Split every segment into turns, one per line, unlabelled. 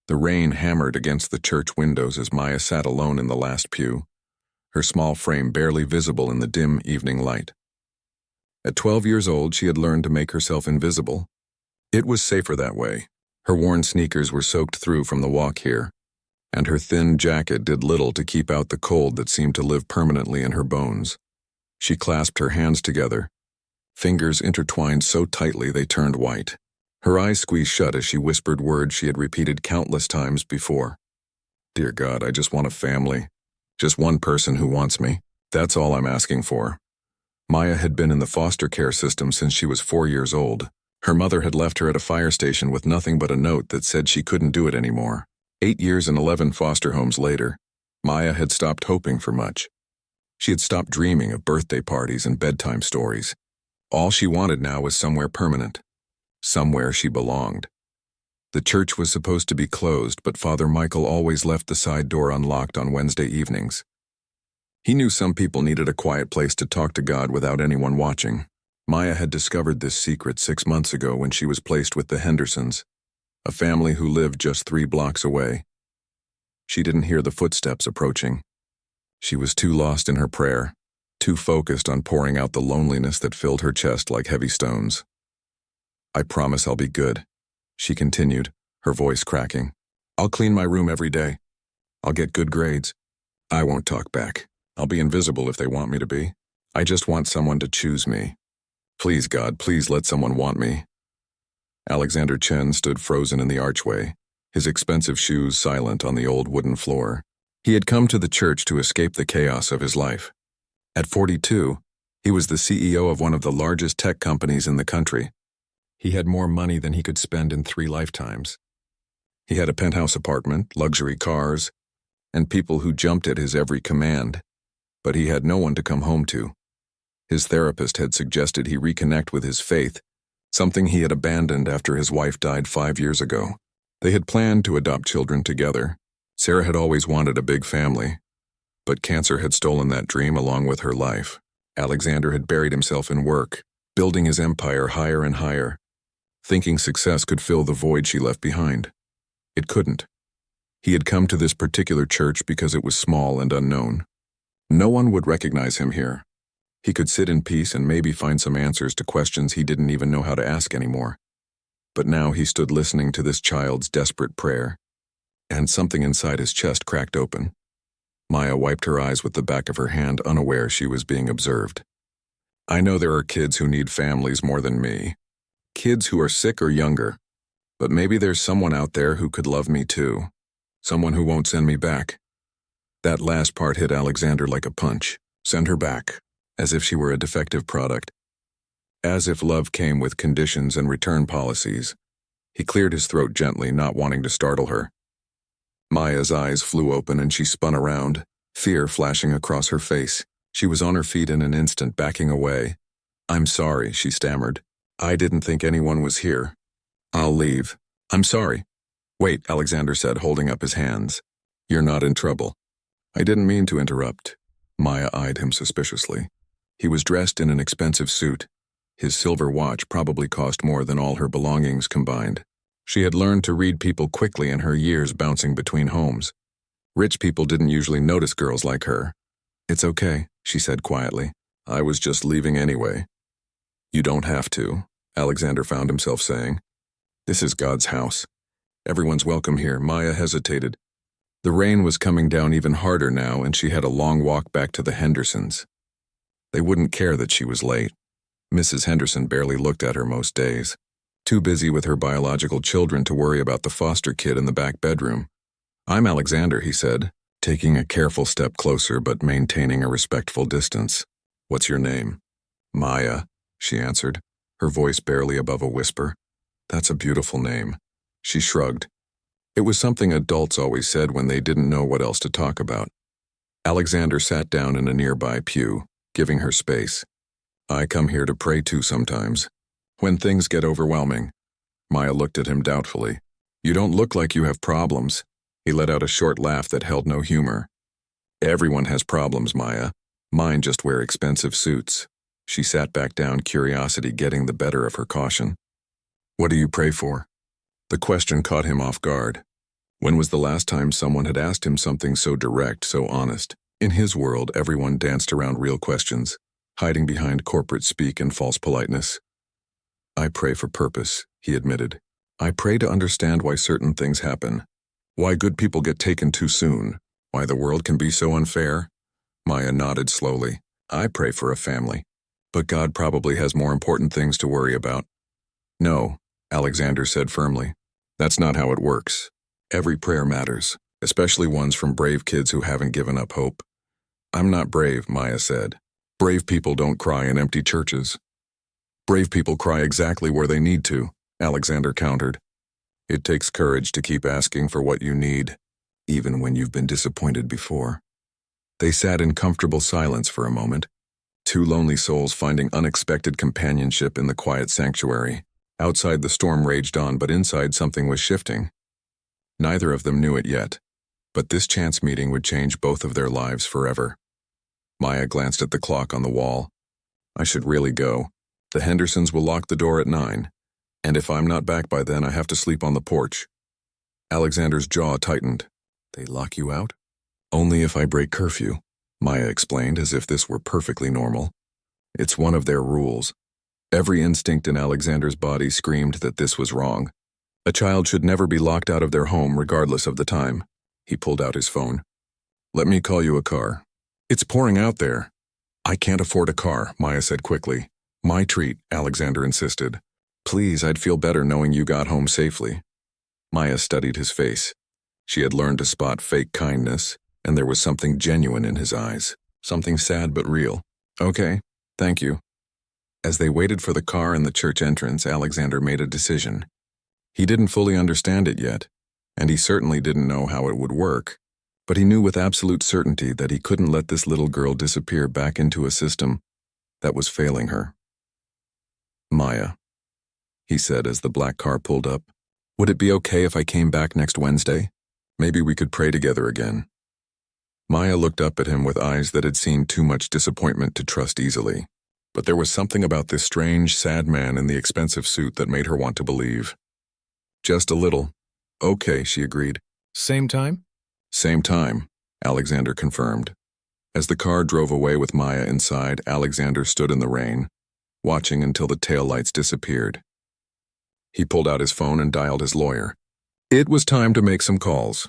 The rain hammered against the church windows as Maya sat alone in the last pew, her small frame barely visible in the dim evening light. At 12 years old, she had learned to make herself invisible. It was safer that way. Her worn sneakers were soaked through from the walk here, and her thin jacket did little to keep out the cold that seemed to live permanently in her bones. She clasped her hands together, fingers intertwined so tightly they turned white. Her eyes squeezed shut as she whispered words she had repeated countless times before. "Dear God, I just want a family. Just one person who wants me. That's all I'm asking for." Maya had been in the foster care system since she was 4 years old. Her mother had left her at a fire station with nothing but a note that said she couldn't do it anymore. 8 years and 11 foster homes later, Maya had stopped hoping for much. She had stopped dreaming of birthday parties and bedtime stories. All she wanted now was somewhere permanent, somewhere she belonged. The church was supposed to be closed, but Father Michael always left the side door unlocked on Wednesday evenings. He knew some people needed a quiet place to talk to God without anyone watching. Maya had discovered this secret 6 months ago when she was placed with the Hendersons, a family who lived just 3 blocks away. She didn't hear the footsteps approaching. She was too lost in her prayer, too focused on pouring out the loneliness that filled her chest like heavy stones. "I promise I'll be good," she continued, her voice cracking. "I'll clean my room every day. I'll get good grades. I won't talk back. I'll be invisible if they want me to be. I just want someone to choose me. Please, God, please let someone want me." Alexander Chen stood frozen in the archway, his expensive shoes silent on the old wooden floor. He had come to the church to escape the chaos of his life. At 42, he was the CEO of one of the largest tech companies in the country. He had more money than he could spend in 3 lifetimes. He had a penthouse apartment, luxury cars, and people who jumped at his every command. But he had no one to come home to. His therapist had suggested he reconnect with his faith, something he had abandoned after his wife died 5 years ago. They had planned to adopt children together. Sarah had always wanted a big family, but cancer had stolen that dream along with her life. Alexander had buried himself in work, building his empire higher and higher, thinking success could fill the void she left behind. It couldn't. He had come to this particular church because it was small and unknown. No one would recognize him here. He could sit in peace and maybe find some answers to questions he didn't even know how to ask anymore. But now he stood listening to this child's desperate prayer, and something inside his chest cracked open. Maya wiped her eyes with the back of her hand, unaware she was being observed. "I know there are kids who need families more than me. Kids who are sick or younger. But maybe there's someone out there who could love me too. Someone who won't send me back." That last part hit Alexander like a punch. Send her back, as if she were a defective product. As if love came with conditions and return policies. He cleared his throat gently, not wanting to startle her. Maya's eyes flew open and she spun around, fear flashing across her face. She was on her feet in an instant, backing away. "I'm sorry," she stammered. "I didn't think anyone was here. I'll leave. I'm sorry." "Wait," Alexander said, holding up his hands. "You're not in trouble." "I didn't mean to interrupt." Maya eyed him suspiciously. He was dressed in an expensive suit. His silver watch probably cost more than all her belongings combined. She had learned to read people quickly in her years bouncing between homes. Rich people didn't usually notice girls like her. "It's okay," she said quietly. "I was just leaving anyway." "You don't have to," Alexander found himself saying. "This is God's house. Everyone's welcome here." Maya hesitated. The rain was coming down even harder now, and she had a long walk back to the Hendersons. They wouldn't care that she was late. Mrs. Henderson barely looked at her most days, too busy with her biological children to worry about the foster kid in the back bedroom. "I'm Alexander," he said, taking a careful step closer but maintaining a respectful distance. "What's your name?" "Maya," she answered, her voice barely above a whisper. "That's a beautiful name." She shrugged. It was something adults always said when they didn't know what else to talk about. Alexander sat down in a nearby pew, giving her space. "I come here to pray too sometimes. When things get overwhelming." Maya looked at him doubtfully. "You don't look like you have problems." He let out a short laugh that held no humor. "Everyone has problems, Maya. Mine just wear expensive suits." She sat back down, curiosity getting the better of her caution. "What do you pray for?" The question caught him off guard. When was the last time someone had asked him something so direct, so honest? In his world, everyone danced around real questions, hiding behind corporate speak and false politeness. I pray for purpose, he admitted. I pray to understand why certain things happen. Why good people get taken too soon. Why the world can be so unfair. Maya nodded slowly. I pray for a family. But God probably has more important things to worry about. No, Alexander said firmly. That's not how it works. Every prayer matters, especially ones from brave kids who haven't given up hope. I'm not brave, Maya said. Brave people don't cry in empty churches. Brave people cry exactly where they need to, Alexander countered. It takes courage to keep asking for what you need, even when you've been disappointed before. They sat in comfortable silence for a moment, two lonely souls finding unexpected companionship in the quiet sanctuary. Outside the storm raged on, but inside something was shifting. Neither of them knew it yet, but this chance meeting would change both of their lives forever. Maya glanced at the clock on the wall. I should really go. The Hendersons will lock the door at 9, and if I'm not back by then, I have to sleep on the porch. Alexander's jaw tightened. They lock you out? Only if I break curfew, Maya explained as if this were perfectly normal. It's one of their rules. Every instinct in Alexander's body screamed that this was wrong. A child should never be locked out of their home regardless of the time. He pulled out his phone. Let me call you a car. It's pouring out there. I can't afford a car, Maya said quickly. My treat, Alexander insisted. Please, I'd feel better knowing you got home safely. Maya studied his face. She had learned to spot fake kindness, and there was something genuine in his eyes. Something sad but real. Okay, thank you. As they waited for the car in the church entrance, Alexander made a decision. He didn't fully understand it yet, and he certainly didn't know how it would work, but he knew with absolute certainty that he couldn't let this little girl disappear back into a system that was failing her. Maya, he said as the black car pulled up, would it be okay if I came back next Wednesday? Maybe we could pray together again. Maya looked up at him with eyes that had seen too much disappointment to trust easily, but there was something about this strange, sad man in the expensive suit that made her want to believe. Just a little. Okay, she agreed.
Same time?
Same time, Alexander confirmed. As the car drove away with Maya inside, Alexander stood in the rain, watching until the taillights disappeared. He pulled out his phone and dialed his lawyer. It was time to make some calls.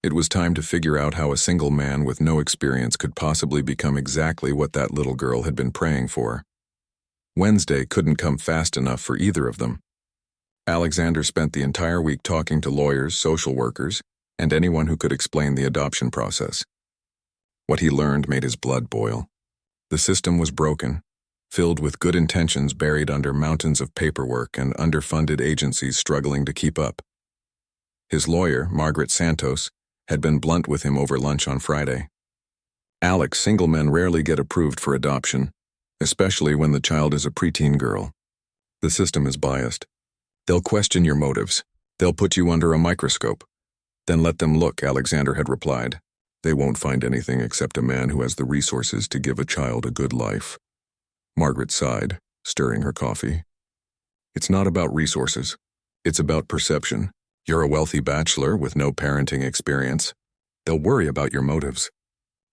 It was time to figure out how a single man with no experience could possibly become exactly what that little girl had been praying for. Wednesday couldn't come fast enough for either of them. Alexander spent the entire week talking to lawyers, social workers, and anyone who could explain the adoption process. What he learned made his blood boil. The system was broken, filled with good intentions buried under mountains of paperwork and underfunded agencies struggling to keep up. His lawyer, Margaret Santos, had been blunt with him over lunch on Friday. Alex, single men rarely get approved for adoption, especially when the child is a preteen girl. The system is biased. They'll question your motives. They'll put you under a microscope. Then let them look, Alexander had replied. They won't find anything except a man who has the resources to give a child a good life. Margaret sighed, stirring her coffee. It's not about resources. It's about perception. You're a wealthy bachelor with no parenting experience. They'll worry about your motives.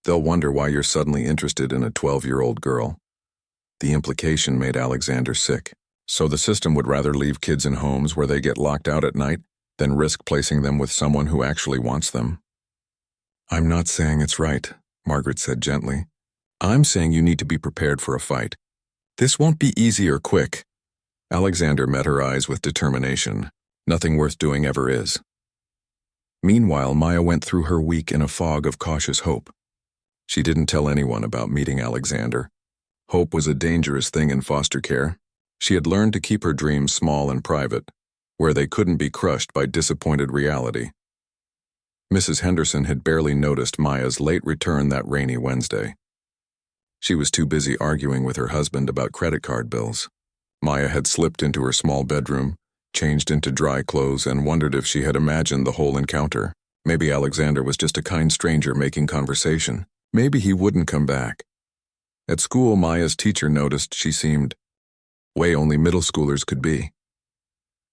They'll wonder why you're suddenly interested in a 12-year-old girl. The implication made Alexander sick. So the system would rather leave kids in homes where they get locked out at night than risk placing them with someone who actually wants them. I'm not saying it's right, Margaret said gently. I'm saying you need to be prepared for a fight. This won't be easy or quick. Alexander met her eyes with determination. Nothing worth doing ever is. Meanwhile, Maya went through her week in a fog of cautious hope. She didn't tell anyone about meeting Alexander. Hope was a dangerous thing in foster care. She had learned to keep her dreams small and private, where they couldn't be crushed by disappointed reality. Mrs. Henderson had barely noticed Maya's late return that rainy Wednesday. She was too busy arguing with her husband about credit card bills. Maya had slipped into her small bedroom, changed into dry clothes, and wondered if she had imagined the whole encounter. Maybe Alexander was just a kind stranger making conversation. Maybe he wouldn't come back. At school, Maya's teacher noticed she seemed way only middle schoolers could be.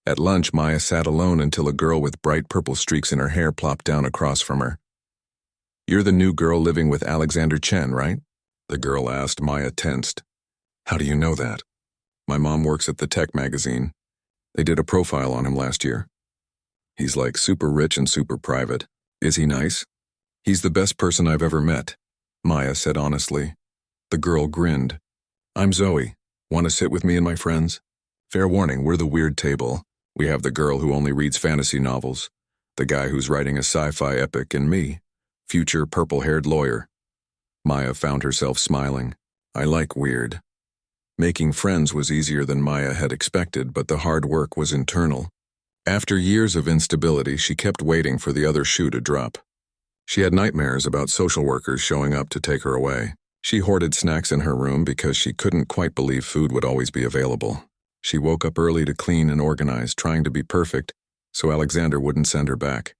At lunch, Maya sat alone until a girl with bright purple streaks in her hair plopped down across from her. "You're the new girl living with Alexander Chen, right?" the girl asked. Maya tensed. "How do you know that?" "My mom works at the tech magazine. They did a profile on him last year. He's like super rich and super private. Is he nice?" "He's the best person I've ever met," Maya said honestly. The girl grinned. "I'm Zoe. Want to sit with me and my friends? Fair warning, we're the weird table. We have the girl who only reads fantasy novels, the guy who's writing a sci-fi epic, and me, future purple-haired lawyer." Maya found herself smiling. "I like weird." Making friends was easier than Maya had expected, but the hard work was internal. After years of instability, she kept waiting for the other shoe to drop. She had nightmares about social workers showing up to take her away. She hoarded snacks in her room because she couldn't quite believe food would always be available. She woke up early to clean and organize, trying to be perfect, so Alexander wouldn't send her back.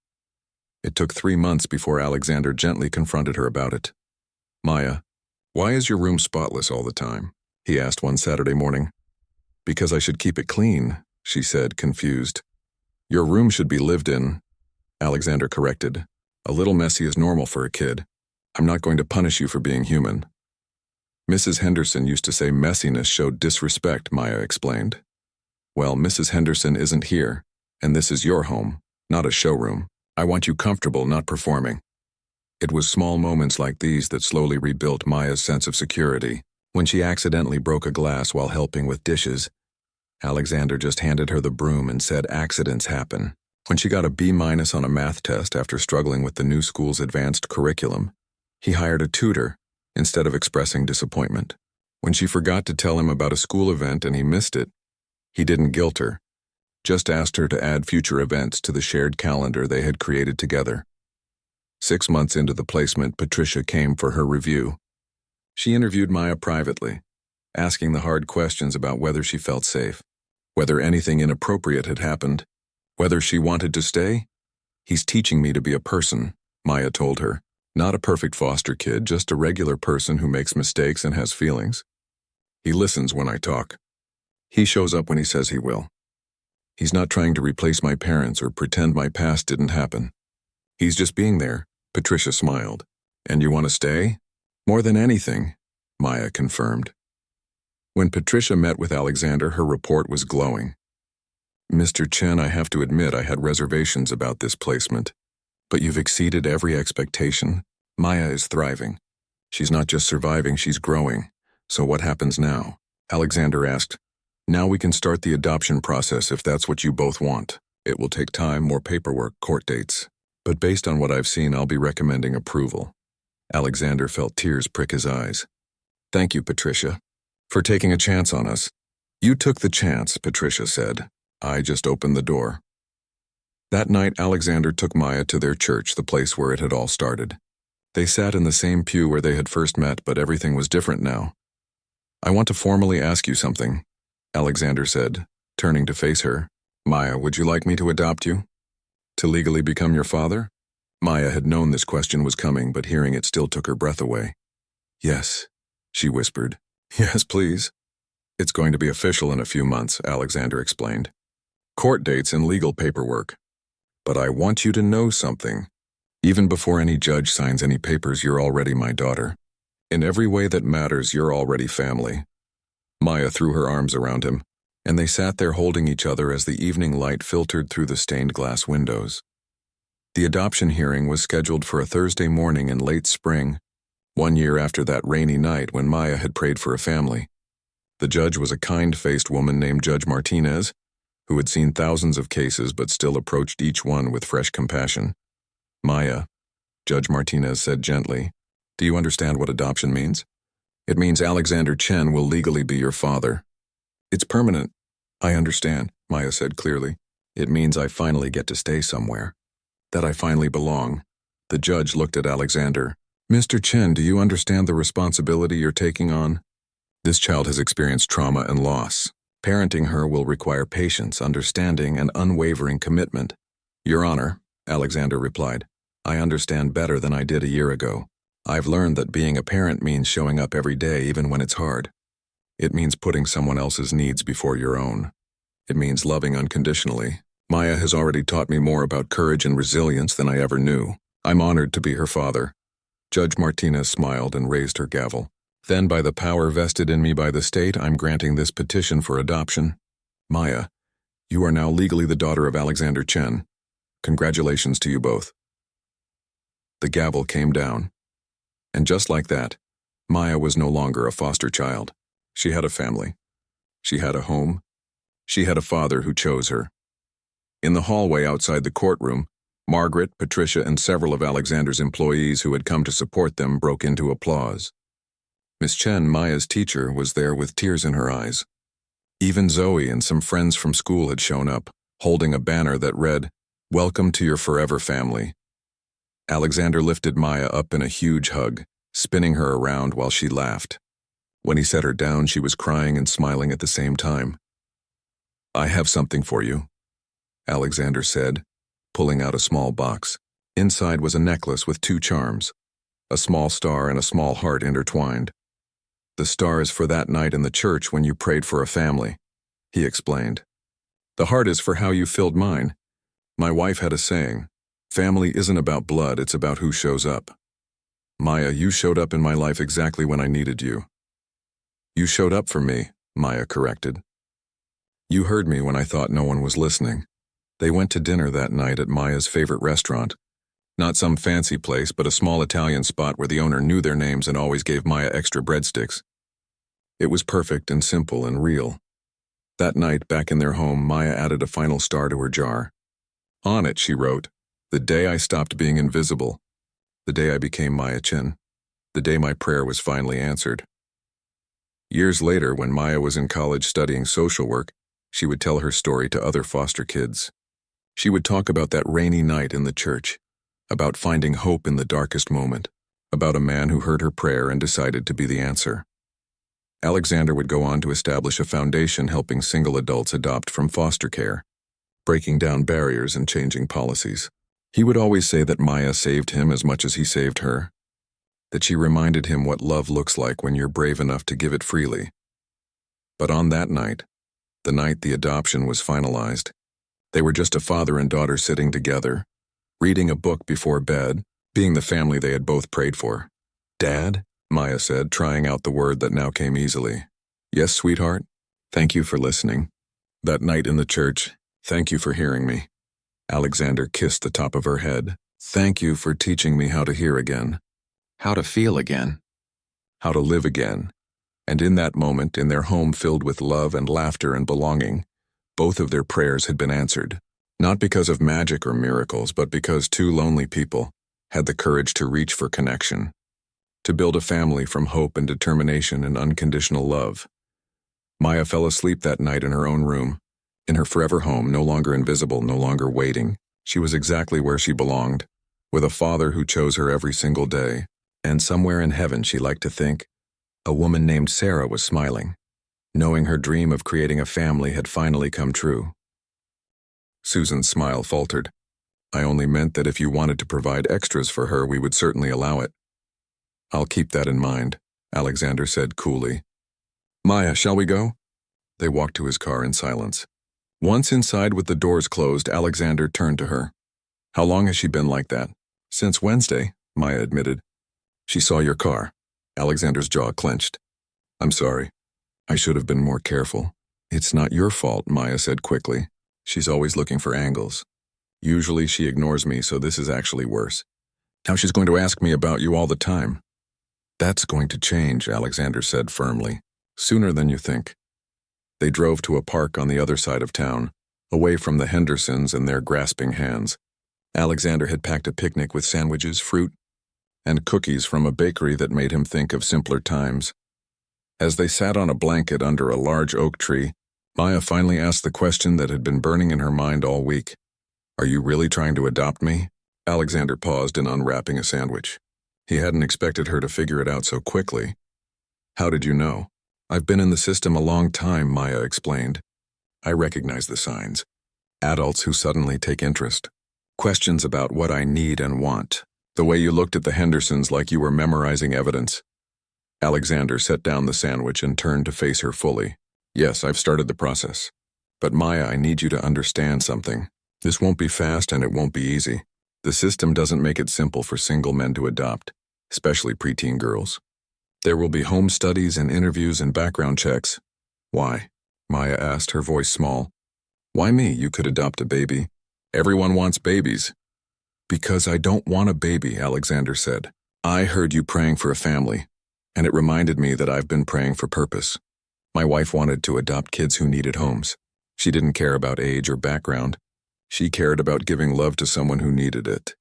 It took 3 months before Alexander gently confronted her about it. "Maya, why is your room spotless all the time?" he asked one Saturday morning. "Because I should keep it clean," she said, confused. "Your room should be lived in," Alexander corrected. "A little messy is normal for a kid. I'm not going to punish you for being human." "Mrs. Henderson used to say messiness showed disrespect," Maya explained. "Well, Mrs. Henderson isn't here, and this is your home, not a showroom. I want you comfortable, not performing." It was small moments like these that slowly rebuilt Maya's sense of security. When she accidentally broke a glass while helping with dishes, Alexander just handed her the broom and said accidents happen. When she got a B- on a math test after struggling with the new school's advanced curriculum, he hired a tutor instead of expressing disappointment. When she forgot to tell him about a school event and he missed it, he didn't guilt her, just asked her to add future events to the shared calendar they had created together. 6 months into the placement, Patricia came for her review. She interviewed Maya privately, asking the hard questions about whether she felt safe, whether anything inappropriate had happened, whether she wanted to stay. "He's teaching me to be a person," Maya told her. "Not a perfect foster kid, just a regular person who makes mistakes and has feelings. He listens when I talk. He shows up when he says he will. He's not trying to replace my parents or pretend my past didn't happen. He's just being there." Patricia smiled. "And you want to stay?" "More than anything," Maya confirmed. When Patricia met with Alexander, her report was glowing. "Mr. Chen, I have to admit I had reservations about this placement. But you've exceeded every expectation. Maya is thriving. She's not just surviving, she's growing. So what happens now?" Alexander asked. "Now we can start the adoption process if that's what you both want. It will take time, more paperwork, court dates. But based on what I've seen, I'll be recommending approval." Alexander felt tears prick his eyes. "Thank you, Patricia, for taking a chance on us." "You took the chance," Patricia said. "I just opened the door." That night, Alexander took Maya to their church, the place where it had all started. They sat in the same pew where they had first met, but everything was different now. "I want to formally ask you something," Alexander said, turning to face her. "Maya, would you like me to adopt you? To legally become your father?" Maya had known this question was coming, but hearing it still took her breath away. "Yes," she whispered. "Yes, please." "It's going to be official in a few months," Alexander explained. "Court dates and legal paperwork. But I want you to know something. Even before any judge signs any papers, you're already my daughter. In every way that matters, you're already family." Maya threw her arms around him, and they sat there holding each other as the evening light filtered through the stained glass windows. The adoption hearing was scheduled for a Thursday morning in late spring, 1 year after that rainy night when Maya had prayed for a family. The judge was a kind-faced woman named Judge Martinez, who had seen thousands of cases but still approached each one with fresh compassion. "Maya," Judge Martinez said gently, "do you understand what adoption means? It means Alexander Chen will legally be your father. It's permanent." "I understand," Maya said clearly. "It means I finally get to stay somewhere. That I finally belong." The judge looked at Alexander. "Mr. Chen, do you understand the responsibility you're taking on? This child has experienced trauma and loss. Parenting her will require patience, understanding, and unwavering commitment." "Your Honor," Alexander replied, "I understand better than I did a year ago. I've learned that being a parent means showing up every day even when it's hard. It means putting someone else's needs before your own. It means loving unconditionally. Maya has already taught me more about courage and resilience than I ever knew. I'm honored to be her father." Judge Martinez smiled and raised her gavel. "Then, by the power vested in me by the state, I'm granting this petition for adoption. Maya, you are now legally the daughter of Alexander Chen. Congratulations to you both." The gavel came down. And just like that, Maya was no longer a foster child. She had a family. She had a home. She had a father who chose her. In the hallway outside the courtroom, Margaret, Patricia, and several of Alexander's employees who had come to support them broke into applause. Miss Chen, Maya's teacher, was there with tears in her eyes. Even Zoe and some friends from school had shown up, holding a banner that read, "Welcome to your forever family." Alexander lifted Maya up in a huge hug, spinning her around while she laughed. When he set her down, she was crying and smiling at the same time. "I have something for you," Alexander said, pulling out a small box. Inside was a necklace with 2 charms, a small star and a small heart intertwined. "The star is for that night in the church when you prayed for a family," he explained. "The heart is for how you filled mine. My wife had a saying, 'Family isn't about blood, it's about who shows up.' Maya, you showed up in my life exactly when I needed you." "You showed up for me," Maya corrected. "You heard me when I thought no one was listening." They went to dinner that night at Maya's favorite restaurant. Not some fancy place, but a small Italian spot where the owner knew their names and always gave Maya extra breadsticks. It was perfect and simple and real. That night, back in their home, Maya added a final star to her jar. On it, she wrote, "The day I stopped being invisible. The day I became Maya Chen. The day my prayer was finally answered." Years later, when Maya was in college studying social work, she would tell her story to other foster kids. She would talk about that rainy night in the church, about finding hope in the darkest moment, about a man who heard her prayer and decided to be the answer. Alexander would go on to establish a foundation helping single adults adopt from foster care, breaking down barriers and changing policies. He would always say that Maya saved him as much as he saved her, that she reminded him what love looks like when you're brave enough to give it freely. But on that night, the night the adoption was finalized, they were just a father and daughter sitting together, reading a book before bed, being the family they had both prayed for. "Dad?" Maya said, trying out the word that now came easily. "Yes, sweetheart? Thank you for listening. That night in the church, thank you for hearing me." Alexander kissed the top of her head. "Thank you for teaching me how to hear again, how to feel again, how to live again." And in that moment, in their home filled with love and laughter and belonging, both of their prayers had been answered. Not because of magic or miracles, but because 2 lonely people had the courage to reach for connection, to build a family from hope and determination and unconditional love. Maya fell asleep that night in her own room, in her forever home, no longer invisible, no longer waiting. She was exactly where she belonged, with a father who chose her every single day. And somewhere in heaven, she liked to think, a woman named Sarah was smiling, knowing her dream of creating a family had finally come true. Susan's smile faltered. "I only meant that if you wanted to provide extras for her, we would certainly allow it." "I'll keep that in mind," Alexander said coolly. "Maya, shall we go?" They walked to his car in silence. Once inside with the doors closed, Alexander turned to her. "How long has she been like that?" "Since Wednesday," Maya admitted. "She saw your car." Alexander's jaw clenched. "I'm sorry. I should have been more careful." "It's not your fault," Maya said quickly. "She's always looking for angles. Usually she ignores me, so this is actually worse. Now she's going to ask me about you all the time." "That's going to change," Alexander said firmly. "Sooner than you think." They drove to a park on the other side of town, away from the Hendersons and their grasping hands. Alexander had packed a picnic with sandwiches, fruit, and cookies from a bakery that made him think of simpler times. As they sat on a blanket under a large oak tree, Maya finally asked the question that had been burning in her mind all week. "Are you really trying to adopt me?" Alexander paused in unwrapping a sandwich. He hadn't expected her to figure it out so quickly. "How did you know?" "I've been in the system a long time," Maya explained. "I recognize the signs. Adults who suddenly take interest. Questions about what I need and want. The way you looked at the Hendersons like you were memorizing evidence." Alexander set down the sandwich and turned to face her fully. "Yes, I've started the process. But Maya, I need you to understand something. This won't be fast and it won't be easy. The system doesn't make it simple for single men to adopt, especially preteen girls. There will be home studies and interviews and background checks. Why? Maya asked, her voice small. Why me? You could adopt a baby. Everyone wants babies. Because I don't want a baby, Alexander said. I heard you praying for a family, and it reminded me that I've been praying for purpose. My wife wanted to adopt kids who needed homes. She didn't care about age or background. She cared about giving love to someone who needed it.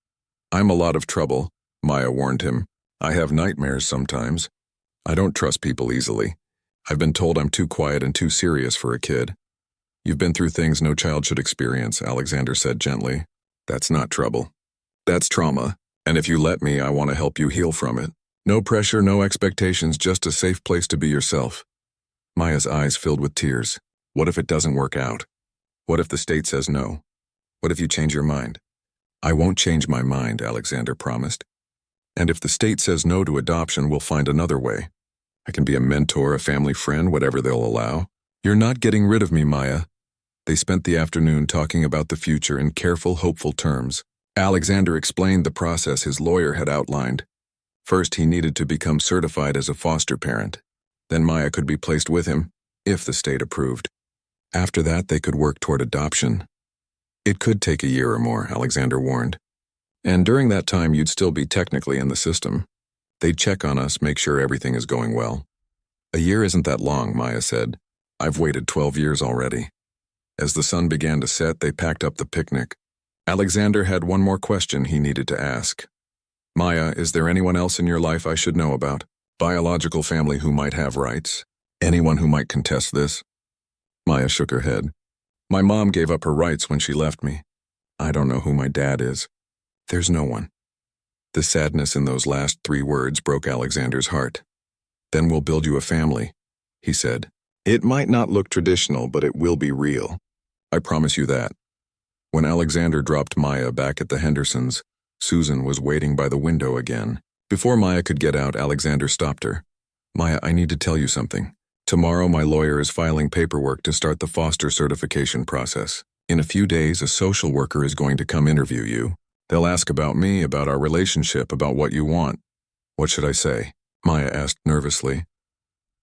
I'm a lot of trouble, Maya warned him. I have nightmares sometimes. I don't trust people easily. I've been told I'm too quiet and too serious for a kid. You've been through things no child should experience, Alexander said gently. That's not trouble. That's trauma, and if you let me, I want to help you heal from it. No pressure, no expectations, just a safe place to be yourself. Maya's eyes filled with tears. What if it doesn't work out? What if the state says no? What if you change your mind? I won't change my mind, Alexander promised. And if the state says no to adoption, we'll find another way. I can be a mentor, a family friend, whatever they'll allow. You're not getting rid of me, Maya. They spent the afternoon talking about the future in careful, hopeful terms. Alexander explained the process his lawyer had outlined. First, he needed to become certified as a foster parent. Then Maya could be placed with him, if the state approved. After that, they could work toward adoption. It could take a year or more, Alexander warned. And during that time, you'd still be technically in the system. They'd check on us, make sure everything is going well. A year isn't that long, Maya said. I've waited 12 years already. As the sun began to set, they packed up the picnic. Alexander had one more question he needed to ask. Maya, is there anyone else in your life I should know about? Biological family who might have rights? Anyone who might contest this? Maya shook her head. My mom gave up her rights when she left me. I don't know who my dad is. There's no one. The sadness in those last 3 words broke Alexander's heart. Then we'll build you a family, he said. It might not look traditional, but it will be real. I promise you that. When Alexander dropped Maya back at the Hendersons, Susan was waiting by the window again. Before Maya could get out, Alexander stopped her. Maya, I need to tell you something. Tomorrow, my lawyer is filing paperwork to start the foster certification process. In a few days, a social worker is going to come interview you. They'll ask about me, about our relationship, about what you want. What should I say? Maya asked nervously.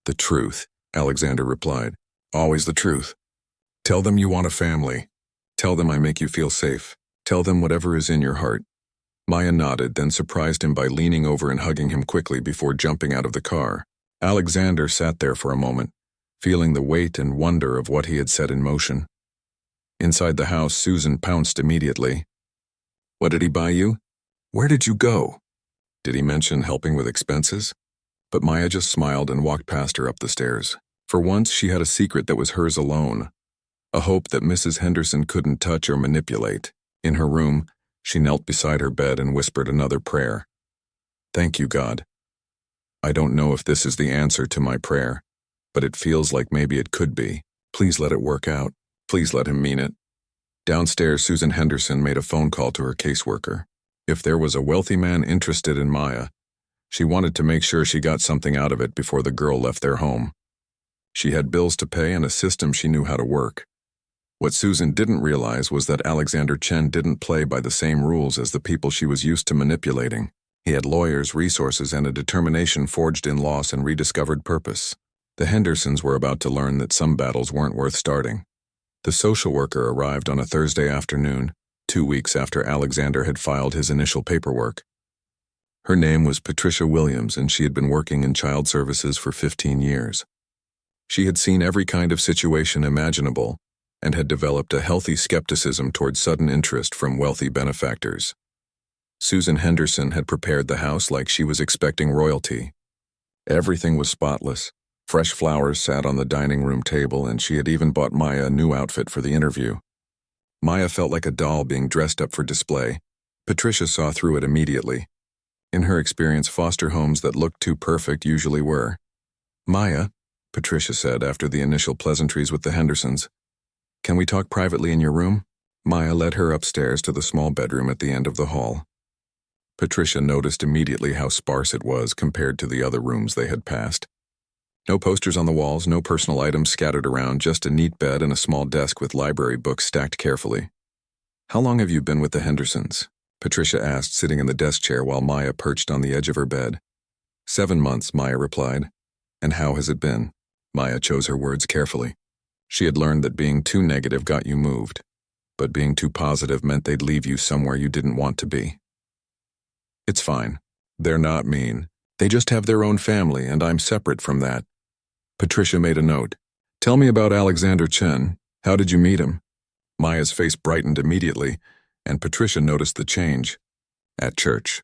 The truth, Alexander replied. Always the truth. Tell them you want a family. Tell them I make you feel safe. Tell them whatever is in your heart. Maya nodded, then surprised him by leaning over and hugging him quickly before jumping out of the car. Alexander sat there for a moment, feeling the weight and wonder of what he had set in motion. Inside the house, Susan pounced immediately. What did he buy you? Where did you go? Did he mention helping with expenses? But Maya just smiled and walked past her up the stairs. For once, she had a secret that was hers alone. A hope that Mrs. Henderson couldn't touch or manipulate. In her room, she knelt beside her bed and whispered another prayer. Thank you, God. I don't know if this is the answer to my prayer, but it feels like maybe it could be. Please let it work out. Please let him mean it. Downstairs, Susan Henderson made a phone call to her caseworker. If there was a wealthy man interested in Maya, she wanted to make sure she got something out of it before the girl left their home. She had bills to pay and a system she knew how to work. What Susan didn't realize was that Alexander Chen didn't play by the same rules as the people she was used to manipulating. He had lawyers, resources, and a determination forged in loss and rediscovered purpose. The Hendersons were about to learn that some battles weren't worth starting. The social worker arrived on a Thursday afternoon, 2 weeks after Alexander had filed his initial paperwork. Her name was Patricia Williams, and she had been working in child services for 15 years. She had seen every kind of situation imaginable and had developed a healthy skepticism toward sudden interest from wealthy benefactors. Susan Henderson had prepared the house like she was expecting royalty. Everything was spotless. Fresh flowers sat on the dining room table, and she had even bought Maya a new outfit for the interview. Maya felt like a doll being dressed up for display. Patricia saw through it immediately. In her experience, foster homes that looked too perfect usually were. Maya, Patricia said after the initial pleasantries with the Hendersons, can we talk privately in your room? Maya led her upstairs to the small bedroom at the end of the hall. Patricia noticed immediately how sparse it was compared to the other rooms they had passed. No posters on the walls, no personal items scattered around, just a neat bed and a small desk with library books stacked carefully. "How long have you been with the Hendersons?" Patricia asked, sitting in the desk chair while Maya perched on the edge of her bed. 7 months, Maya replied. "And how has it been?" Maya chose her words carefully. She had learned that being too negative got you moved, but being too positive meant they'd leave you somewhere you didn't want to be. "It's fine. They're not mean. They just have their own family, and I'm separate from that." Patricia made a note. "Tell me about Alexander Chen. How did you meet him?" Maya's face brightened immediately, and Patricia noticed the change. "At church.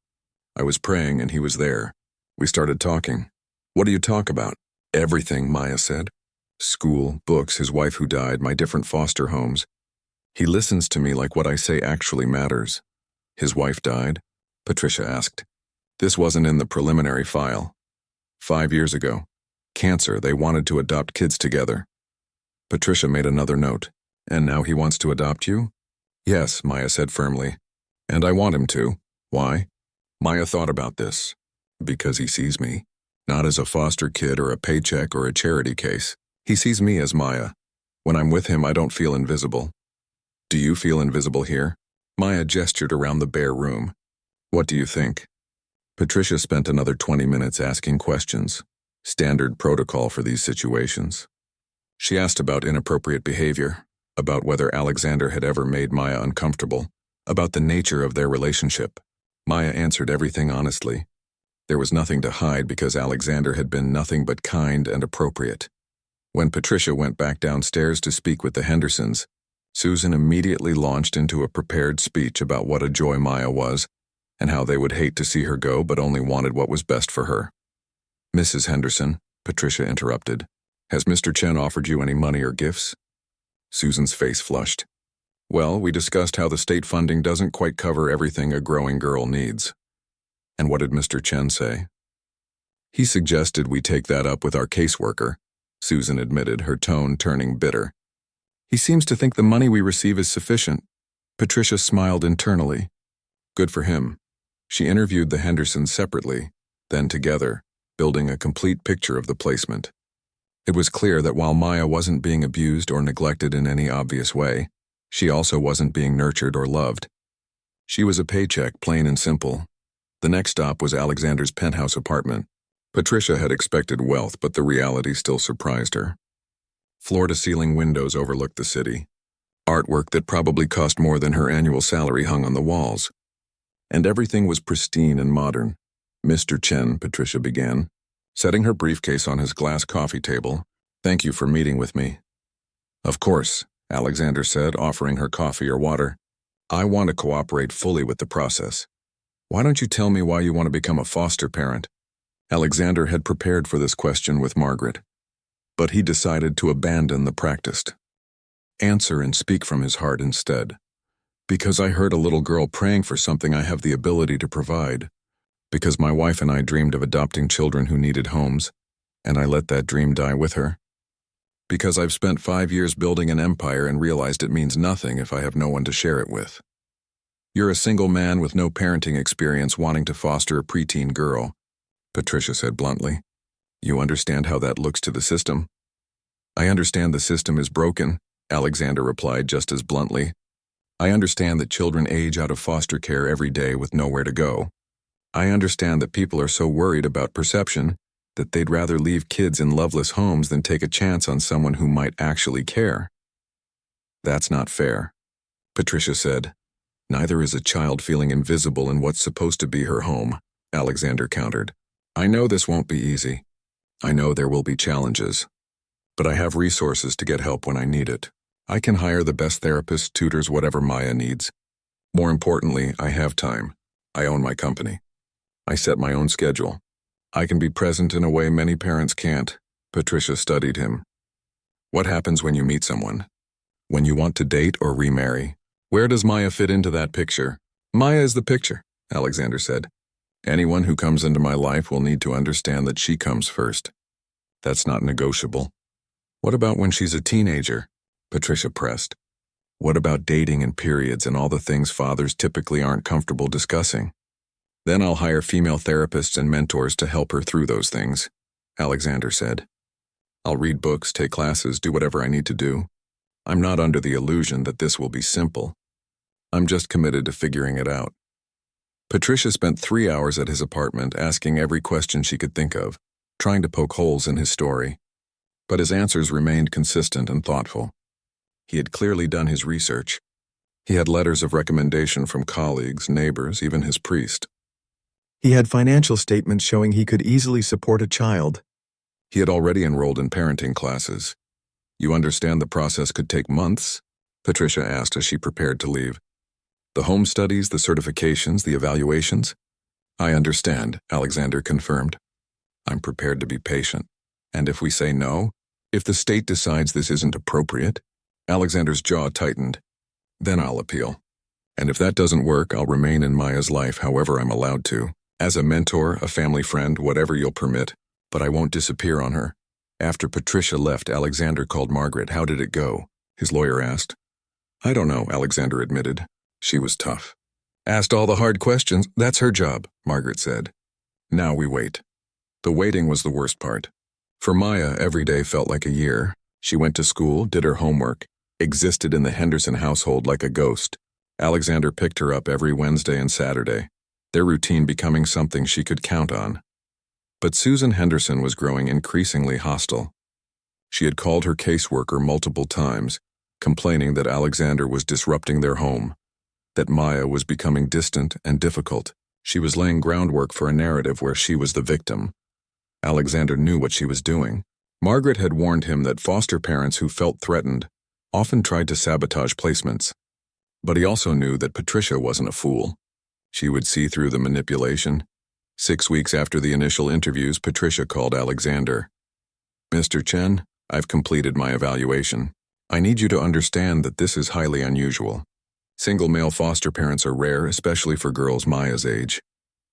I was praying and he was there. We started talking." "What do you talk about?" "Everything," Maya said. "School, books, his wife who died, my different foster homes. He listens to me like what I say actually matters." "His wife died?" Patricia asked. "This wasn't in the preliminary file. 5 years ago. Cancer, they wanted to adopt kids together." Patricia made another note. "And now he wants to adopt you?" "Yes," Maya said firmly. "And I want him to." "Why?" Maya thought about this. "Because he sees me. Not as a foster kid or a paycheck or a charity case. He sees me as Maya. When I'm with him, I don't feel invisible." "Do you feel invisible here?" Maya gestured around the bare room. "What do you think?" Patricia spent another 20 minutes asking questions. Standard protocol for these situations. She asked about inappropriate behavior, about whether Alexander had ever made Maya uncomfortable, about the nature of their relationship. Maya answered everything honestly. There was nothing to hide because Alexander had been nothing but kind and appropriate. When Patricia went back downstairs to speak with the Hendersons, Susan immediately launched into a prepared speech about what a joy Maya was and how they would hate to see her go but only wanted what was best for her. "Mrs. Henderson," Patricia interrupted, "has Mr. Chen offered you any money or gifts?" Susan's face flushed. "Well, we discussed how the state funding doesn't quite cover everything a growing girl needs." "And what did Mr. Chen say?" "He suggested we take that up with our caseworker," Susan admitted, her tone turning bitter. "He seems to think the money we receive is sufficient." Patricia smiled internally. Good for him. She interviewed the Hendersons separately, then together, building a complete picture of the placement. It was clear that while Maya wasn't being abused or neglected in any obvious way, she also wasn't being nurtured or loved. She was a paycheck, plain and simple. The next stop was Alexander's penthouse apartment. Patricia had expected wealth, but the reality still surprised her. Floor-to-ceiling windows overlooked the city. Artwork that probably cost more than her annual salary hung on the walls. And everything was pristine and modern. "Mr. Chen," Patricia began, setting her briefcase on his glass coffee table. "Thank you for meeting with me." "Of course," Alexander said, offering her coffee or water. "I want to cooperate fully with the process. Why don't you tell me why you want to become a foster parent?" Alexander had prepared for this question with Margaret, but he decided to abandon the practice. Answer and speak from his heart instead. "Because I heard a little girl praying for something I have the ability to provide. Because my wife and I dreamed of adopting children who needed homes, and I let that dream die with her. Because I've spent 5 years building an empire and realized it means nothing if I have no one to share it with." "You're a single man with no parenting experience wanting to foster a preteen girl," Patricia said bluntly. "You understand how that looks to the system?" "I understand the system is broken," Alexander replied just as bluntly. "I understand that children age out of foster care every day with nowhere to go. I understand that people are so worried about perception that they'd rather leave kids in loveless homes than take a chance on someone who might actually care." "That's not fair," Patricia said. "Neither is a child feeling invisible in what's supposed to be her home," Alexander countered. "I know this won't be easy. I know there will be challenges. But I have resources to get help when I need it. I can hire the best therapists, tutors, whatever Maya needs. More importantly, I have time. I own my company. I set my own schedule. I can be present in a way many parents can't." Patricia studied him. "What happens when you meet someone? When you want to date or remarry? Where does Maya fit into that picture?" "Maya is the picture," Alexander said. "Anyone who comes into my life will need to understand that she comes first. That's not negotiable." "What about when she's a teenager?" Patricia pressed. "What about dating and periods and all the things fathers typically aren't comfortable discussing?" "Then I'll hire female therapists and mentors to help her through those things," Alexander said. I'll read books, take classes, do whatever I need to do. I'm not under the illusion that this will be simple. I'm just committed to figuring it out. Patricia spent 3 hours at his apartment asking every question she could think of, trying to poke holes in his story. But his answers remained consistent and thoughtful. He had clearly done his research. He had letters of recommendation from colleagues, neighbors, even his priest. He had financial statements showing he could easily support a child. He had already enrolled in parenting classes. You understand the process could take months? Patricia asked as she prepared to leave. The home studies, the certifications, the evaluations? I understand, Alexander confirmed. I'm prepared to be patient. And if we say no? If the state decides this isn't appropriate? Alexander's jaw tightened. Then I'll appeal. And if that doesn't work, I'll remain in Maya's life however I'm allowed to. As a mentor, a family friend, whatever you'll permit. But I won't disappear on her. After Patricia left, Alexander called Margaret. How did it go? His lawyer asked. I don't know, Alexander admitted. She was tough. Asked all the hard questions. That's her job, Margaret said. Now we wait. The waiting was the worst part. For Maya, every day felt like a year. She went to school, did her homework, existed in the Henderson household like a ghost. Alexander picked her up every Wednesday and Saturday, their routine becoming something she could count on. But Susan Henderson was growing increasingly hostile. She had called her caseworker multiple times, complaining that Alexander was disrupting their home, that Maya was becoming distant and difficult. She was laying groundwork for a narrative where she was the victim. Alexander knew what she was doing. Margaret had warned him that foster parents who felt threatened often tried to sabotage placements. But he also knew that Patricia wasn't a fool. She would see through the manipulation. 6 weeks after the initial interviews, Patricia called Alexander. Mr. Chen, I've completed my evaluation. I need you to understand that this is highly unusual. Single male foster parents are rare, especially for girls Maya's age.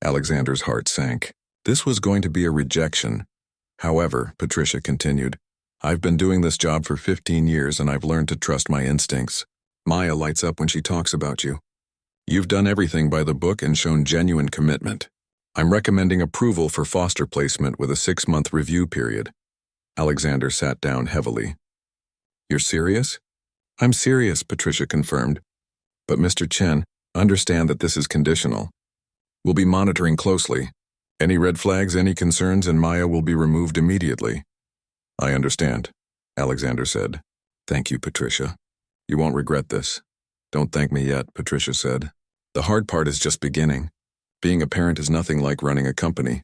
Alexander's heart sank. This was going to be a rejection. However, Patricia continued, I've been doing this job for 15 years and I've learned to trust my instincts. Maya lights up when she talks about you. You've done everything by the book and shown genuine commitment. I'm recommending approval for foster placement with a 6-month review period. Alexander sat down heavily. You're serious? I'm serious, Patricia confirmed. But Mr. Chen, understand that this is conditional. We'll be monitoring closely. Any red flags, any concerns, and Maya will be removed immediately. I understand, Alexander said. Thank you, Patricia. You won't regret this. Don't thank me yet, Patricia said. The hard part is just beginning. Being a parent is nothing like running a company.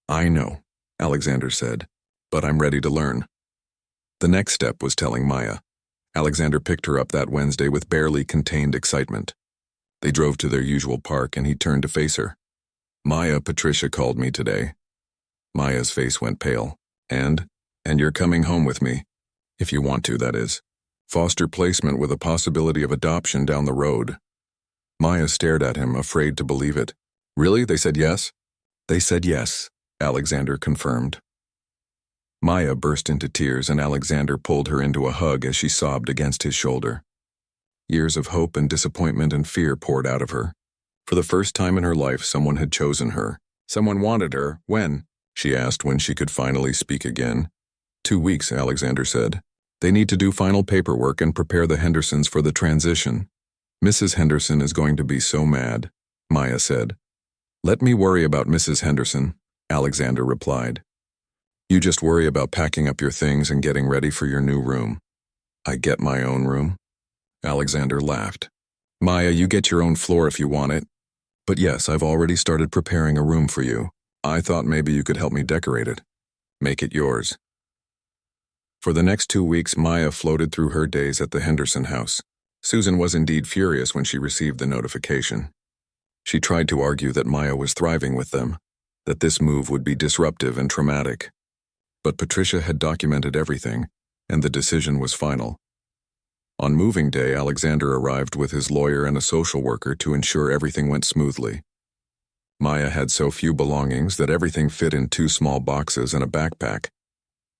I know, Alexander said, but I'm ready to learn. The next step was telling Maya. Alexander picked her up that Wednesday with barely contained excitement. They drove to their usual park and he turned to face her. Maya, Patricia called me today. Maya's face went pale. And you're coming home with me. If you want to, that is. Foster placement with a possibility of adoption down the road. Maya stared at him, afraid to believe it. Really? They said yes? They said yes, Alexander confirmed. Maya burst into tears and Alexander pulled her into a hug as she sobbed against his shoulder. Years of hope and disappointment and fear poured out of her. For the first time in her life, someone had chosen her. Someone wanted her. When? She asked when she could finally speak again. 2 weeks, Alexander said. They need to do final paperwork and prepare the Hendersons for the transition. Mrs. Henderson is going to be so mad, Maya said. Let me worry about Mrs. Henderson, Alexander replied. You just worry about packing up your things and getting ready for your new room. I get my own room? Alexander laughed. Maya, you get your own floor if you want it. But yes, I've already started preparing a room for you. I thought maybe you could help me decorate it. Make it yours. For the next 2 weeks, Maya floated through her days at the Henderson house. Susan was indeed furious when she received the notification. She tried to argue that Maya was thriving with them, that this move would be disruptive and traumatic. But Patricia had documented everything, and the decision was final. On moving day, Alexander arrived with his lawyer and a social worker to ensure everything went smoothly. Maya had so few belongings that everything fit in 2 small boxes and a backpack.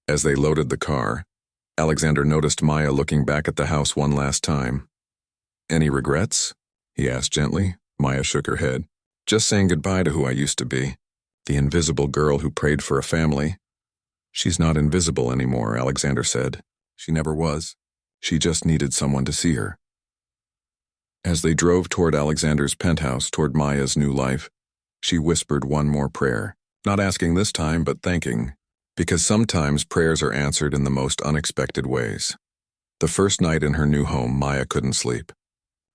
As they loaded the car, Alexander noticed Maya looking back at the house one last time. Any regrets? He asked gently. Maya shook her head. Just saying goodbye to who I used to be, the invisible girl who prayed for a family. She's not invisible anymore, Alexander said. She never was. She just needed someone to see her. As they drove toward Alexander's penthouse, toward Maya's new life, she whispered one more prayer. Not asking this time, but thanking. Because sometimes prayers are answered in the most unexpected ways. The first night in her new home, Maya couldn't sleep.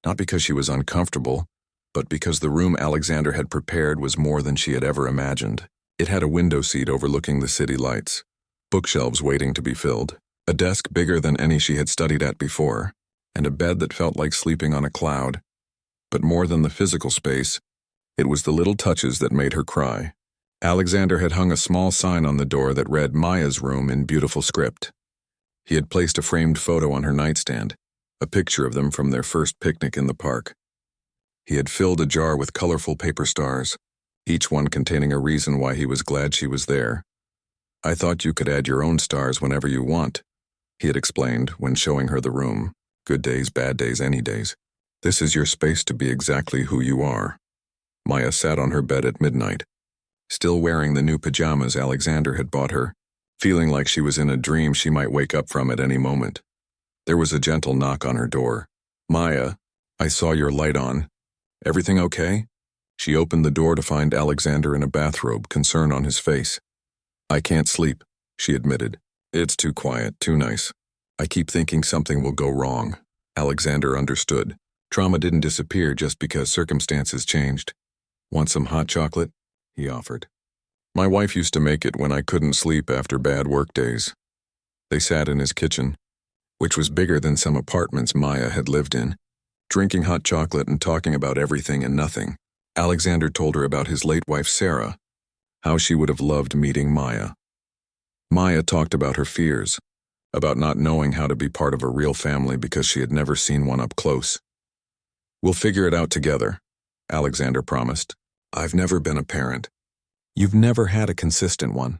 Not because she was uncomfortable, but because the room Alexander had prepared was more than she had ever imagined. It had a window seat overlooking the city lights, bookshelves waiting to be filled, a desk bigger than any she had studied at before, and a bed that felt like sleeping on a cloud. But more than the physical space, it was the little touches that made her cry. Alexander had hung a small sign on the door that read Maya's room in beautiful script. He had placed a framed photo on her nightstand, a picture of them from their first picnic in the park. He had filled a jar with colorful paper stars, each one containing a reason why he was glad she was there. I thought you could add your own stars whenever you want, he had explained when showing her the room. Good days, bad days, any days. This is your space to be exactly who you are. Maya sat on her bed at midnight, still wearing the new pajamas Alexander had bought her, feeling like she was in a dream she might wake up from at any moment. There was a gentle knock on her door. Maya, I saw your light on. Everything okay? She opened the door to find Alexander in a bathrobe, concern on his face. I can't sleep, she admitted. It's too quiet, too nice. I keep thinking something will go wrong. Alexander understood. Trauma didn't disappear just because circumstances changed. Want some hot chocolate? He offered. My wife used to make it when I couldn't sleep after bad work days. They sat in his kitchen, which was bigger than some apartments Maya had lived in, drinking hot chocolate and talking about everything and nothing. Alexander told her about his late wife Sarah, how she would have loved meeting Maya. Maya talked about her fears, about not knowing how to be part of a real family because she had never seen one up close. We'll figure it out together, Alexander promised. I've never been a parent. You've never had a consistent one.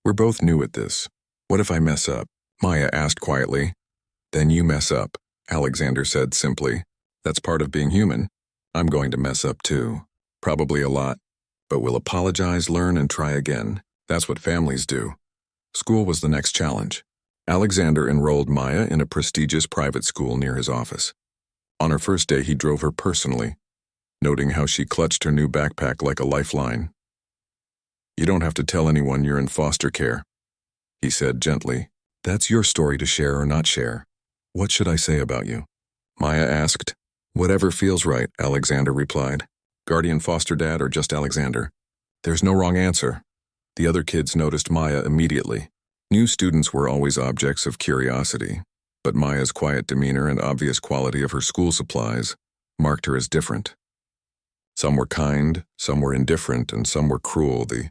We're both new at this. What if I mess up? Maya asked quietly. Then you mess up, Alexander said simply. That's part of being human. I'm going to mess up too. Probably a lot. But we'll apologize, learn, and try again. That's what families do. School was the next challenge. Alexander enrolled Maya in a prestigious private school near his office. On her first day, he drove her personally, noting how she clutched her new backpack like a lifeline. You don't have to tell anyone you're in foster care, he said gently. That's your story to share or not share. What should I say about you? Maya asked. Whatever feels right, Alexander replied. Guardian foster dad or just Alexander? There's no wrong answer. The other kids noticed Maya immediately. New students were always objects of curiosity, but Maya's quiet demeanor and obvious quality of her school supplies marked her as different. Some were kind, some were indifferent, and some were cruel. The